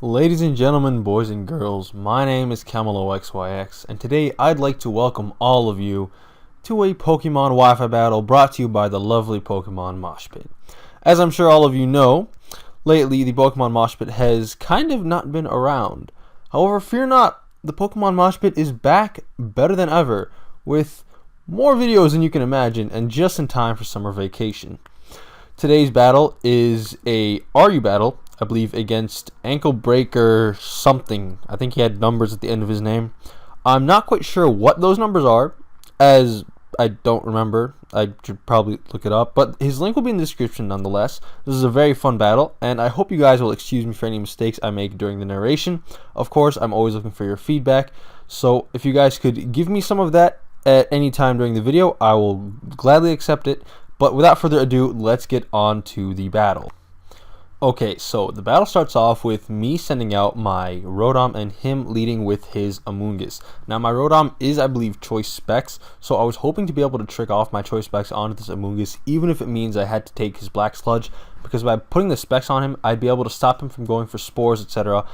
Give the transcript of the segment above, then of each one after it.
Ladies and gentlemen, boys and girls, my name is KameloxYx, and today I'd like to welcome all of you to a Pokemon Wi-Fi battle brought to you by the lovely PokeMoshPit. As I'm sure all of you know, lately the PokeMoshPit has kind of not been around. However, fear not, the PokeMoshPit is back better than ever, with more videos than you can imagine, and just in time for summer vacation. Today's battle is a RU battle, I believe, against AnkleBreaker something. I think he had numbers at the end of his name. I'm not quite sure what those numbers are, as I don't remember. I should probably look it up, but his link will be in the description nonetheless. This is a very fun battle, and I hope you guys will excuse me for any mistakes I make during the narration. Of course, I'm always looking for your feedback, so if you guys could give me some of that at any time during the video, I will gladly accept it. But without further ado, let's get on to the battle. Okay, so the battle starts off with me sending out my Rotom and him leading with his Amoonguss. Now my Rotom is, I believe, Choice Specs, so I was hoping to be able to trick off my Choice Specs onto this Amoonguss, even if it means I had to take his Black Sludge, because by putting the Specs on him, I'd be able to stop him from going for Spores, etc.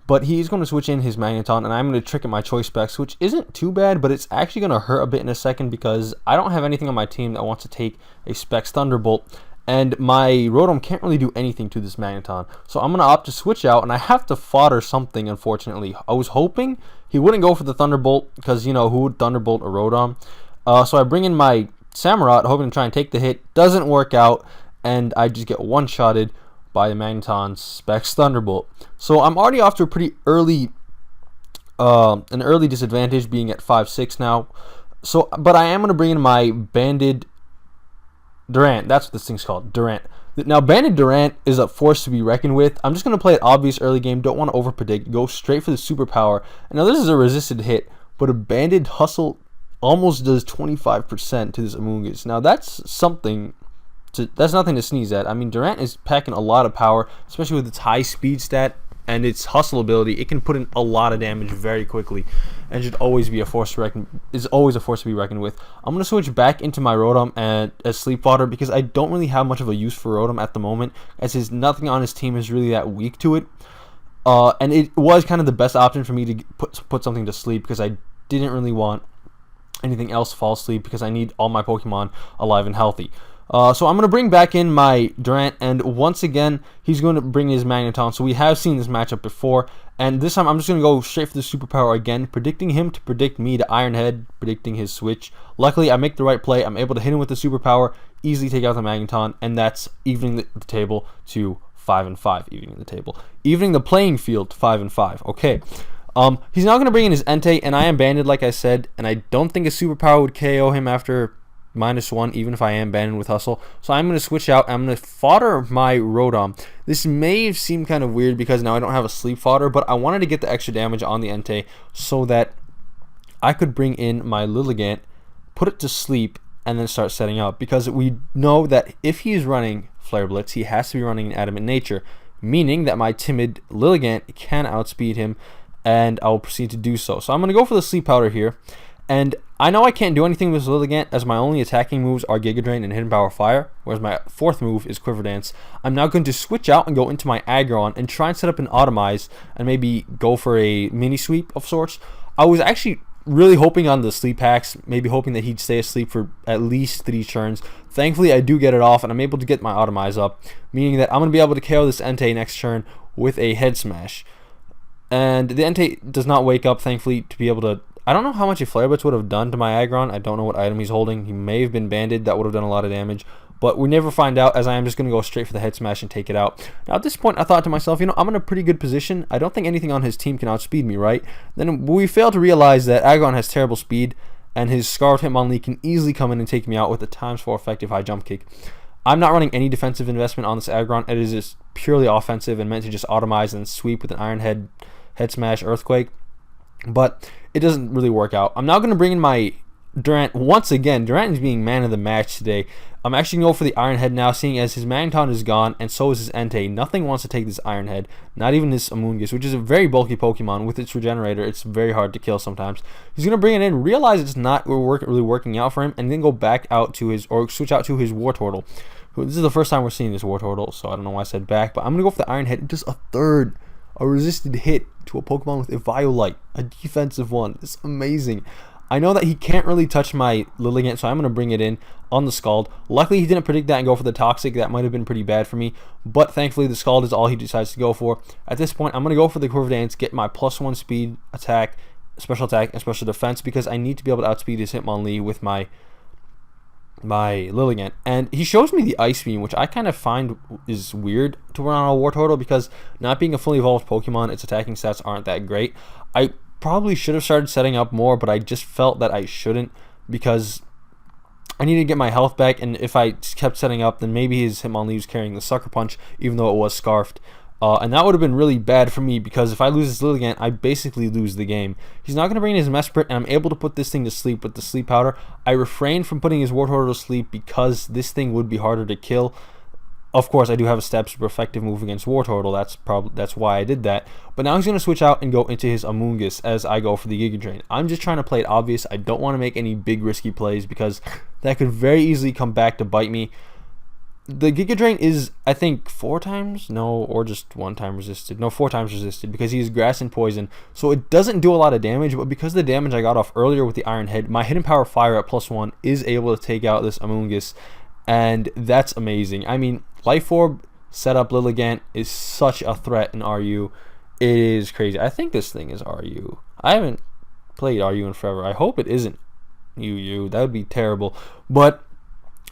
But he's going to switch in his Magneton, and I'm going to trick at my Choice Specs, which isn't too bad, but it's actually going to hurt a bit in a second because I don't have anything on my team that wants to take a Specs Thunderbolt, and my Rotom can't really do anything to this Magneton. So I'm going to opt to switch out, and I have to fodder something, unfortunately. I was hoping he wouldn't go for the Thunderbolt, because, you know, who would Thunderbolt a Rotom? So I bring in my Samurott, hoping to try and take the hit. Doesn't work out, and I just get one-shotted by the Magneton Specs Thunderbolt. So I'm already off to a pretty early, an early disadvantage, being at 5-6 now. So, but I am going to bring in my Banded Durant. That's what this thing's called, Durant. Now, Banded Durant is a force to be reckoned with. I'm just going to play it obvious early game. Don't want to overpredict. Go straight for the superpower. And now this is a resisted hit, but a Banded Hustle almost does 25% to this Amoonguss. Now that's something. That's nothing to sneeze at. I mean, Durant is packing a lot of power, especially with its high speed stat and its hustle ability. It can put in a lot of damage very quickly, and should always be a force to reckon. Is always a force to be reckoned with. I'm gonna switch back into my Rotom as Sleep Fodder because I don't really have much of a use for Rotom at the moment, as nothing on his team is really that weak to it. And it was kind of the best option for me to put something to sleep because I didn't really want anything else fall asleep because I need all my Pokemon alive and healthy. So I'm going to bring back in my Durant, and once again, he's going to bring his Magneton. So we have seen this matchup before, and this time I'm just going to go straight for the superpower again, predicting him to predict me to Iron Head, predicting his switch. Luckily, I make the right play. I'm able to hit him with the superpower, easily take out the Magneton, and that's evening the table to 5-5. Evening the playing field to 5-5. Okay. He's now going to bring in his Entei, and I am banded, like I said, and I don't think a superpower would KO him after -1, even if I am banded with Hustle. So I'm going to switch out. I'm going to fodder my Rotom. This may seem kind of weird because now I don't have a Sleep Fodder, but I wanted to get the extra damage on the Entei so that I could bring in my Lilligant, put it to sleep, and then start setting up. Because we know that if he's running Flare Blitz, he has to be running an Adamant Nature, meaning that my timid Lilligant can outspeed him, and I will proceed to do so. So I'm going to go for the Sleep Powder here. And I know I can't do anything with Lilligant, as my only attacking moves are Giga Drain and Hidden Power Fire, whereas my fourth move is Quiver Dance. I'm now going to switch out and go into my Aggron and try and set up an Automize and maybe go for a mini sweep of sorts. I was actually really hoping on the sleep hacks, maybe hoping that he'd stay asleep for at least 3 turns. Thankfully, I do get it off, and I'm able to get my Automize up, meaning that I'm going to be able to KO this Entei next turn with a Head Smash. And the Entei does not wake up, thankfully, to be able to... I don't know how much a Flare Blitz would have done to my Aggron. I don't know what item he's holding. He may have been banded. That would have done a lot of damage. But we never find out, as I am just going to go straight for the Head Smash and take it out. Now, at this point, I thought to myself, you know, I'm in a pretty good position. I don't think anything on his team can outspeed me, right? Then we fail to realize that Aggron has terrible speed, and his Scarlet Hitmonlee can easily come in and take me out with a ×4 effective high jump kick. I'm not running any defensive investment on this Aggron. It is just purely offensive and meant to just automize and sweep with an Iron Head, Head Smash, Earthquake. But it doesn't really work out. I'm now going to bring in my Durant, once again, Durant is being man of the match today. I'm actually going to go for the Iron Head now, seeing as his Magneton is gone, and so is his Entei. Nothing wants to take this Iron Head, not even this Amoonguss, which is a very bulky Pokemon. With its Regenerator, it's very hard to kill sometimes. He's going to bring it in, realize it's not really working out for him, and then go back out to his, or switch out to his Wartortle. This is the first time we're seeing this Wartortle, so I don't know why I said back, but I'm going to go for the Iron Head. Just a resisted hit to a Pokemon with Eviolite, a defensive one. It's amazing. I know that he can't really touch my Lilligant, so I'm going to bring it in on the Scald. Luckily, he didn't predict that and go for the Toxic. That might have been pretty bad for me, but thankfully, the Scald is all he decides to go for. At this point, I'm going to go for the Quiver Dance, get my +1 speed, attack, special attack, and special defense, because I need to be able to outspeed his Hitmonlee with my Lilligant. And he shows me the Ice Beam, which I kind of find is weird to run on a Wartortle, because not being a fully evolved Pokemon, its attacking stats aren't that great. I probably should have started setting up more, but I just felt that I shouldn't, because I needed to get my health back, and if I kept setting up, then maybe his Hitmonlee was carrying the Sucker Punch, even though it was Scarfed. And that would have been really bad for me, because if I lose this Lilligant, I basically lose the game. He's not going to bring in his Mesprit, and I'm able to put this thing to sleep with the Sleep Powder. I refrained from putting his Wartortle to sleep because this thing would be harder to kill. Of course, I do have a stab super effective move against Wartortle. That's why I did that. But now he's going to switch out and go into his Amoonguss as I go for the Giga Drain. I'm just trying to play it obvious. I don't want to make any big risky plays, because that could very easily come back to bite me. The Giga Drain is, I think, 4 times? No, or just 1 time resisted. No, 4 times resisted, because he is Grass and Poison. So it doesn't do a lot of damage, but because of the damage I got off earlier with the Iron Head, my Hidden Power Fire at +1 is able to take out this Amoonguss. And that's amazing. I mean, Life Orb setup Lilligant is such a threat in RU. It is crazy. I think this thing is RU. I haven't played RU in forever. I hope it isn't UU. That would be terrible. But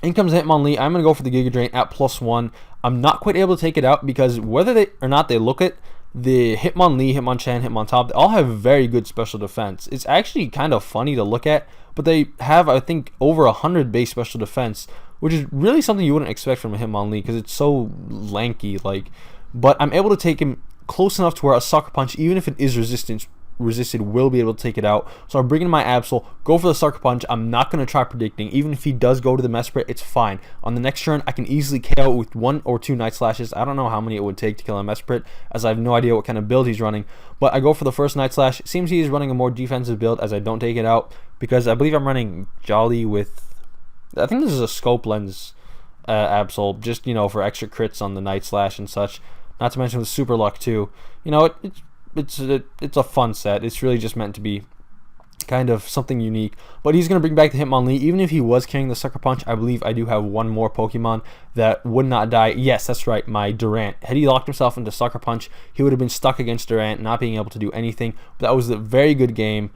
in comes Hitmonlee. I'm going to go for the Giga Drain at +1. I'm not quite able to take it out, because whether they or not they look at the Hitmonlee, Hitmonchan, Hitmontop, they all have very good special defense. It's actually kind of funny to look at, but they have, I think, over 100 base special defense, which is really something you wouldn't expect from a Hitmonlee, because it's so lanky. But I'm able to take him close enough to where a Sucker Punch, even if it is resisted, will be able to take it out. So I'm bringing my Absol, go for the Sucker Punch. I'm not going to try predicting. Even if he does go to the Mesprit, it's fine. On the next turn, I can easily KO with 1 or 2 Night Slashes. I don't know how many it would take to kill a Mesprit, as I have no idea what kind of build he's running. But I go for the first Night Slash. It seems he's running a more defensive build, as I don't take it out, because I believe I'm running Jolly with, I think this is a Scope Lens Absol, just, for extra crits on the Night Slash and such. Not to mention with Super Luck too. It's a fun set. It's really just meant to be kind of something unique. But he's going to bring back the Hitmonlee. Even if he was carrying the Sucker Punch, I believe I do have one more Pokemon that would not die. Yes, that's right, my Durant. Had he locked himself into Sucker Punch, he would have been stuck against Durant, not being able to do anything. But that was a very good game.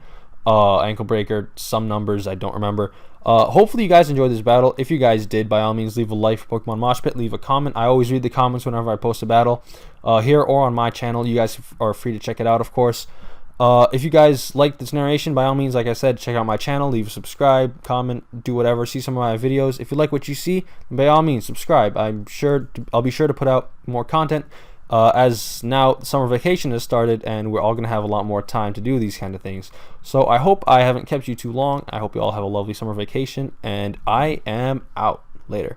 Ankle Breaker, some numbers, I don't remember. Hopefully you guys enjoyed this battle. If you guys did, by all means, leave a like for Pokemon Mosh Pit. Leave a comment. I always read the comments whenever I post a battle, here or on my channel. You guys are free to check it out, of course. If you guys like this narration, by all means, like I said, check out my channel. Leave a subscribe, comment, do whatever. See some of my videos. If you like what you see, by all means, subscribe. I'll be sure to put out more content. As now summer vacation has started, and we're all going to have a lot more time to do these kind of things. So I hope I haven't kept you too long. I hope you all have a lovely summer vacation, and I am out. Later.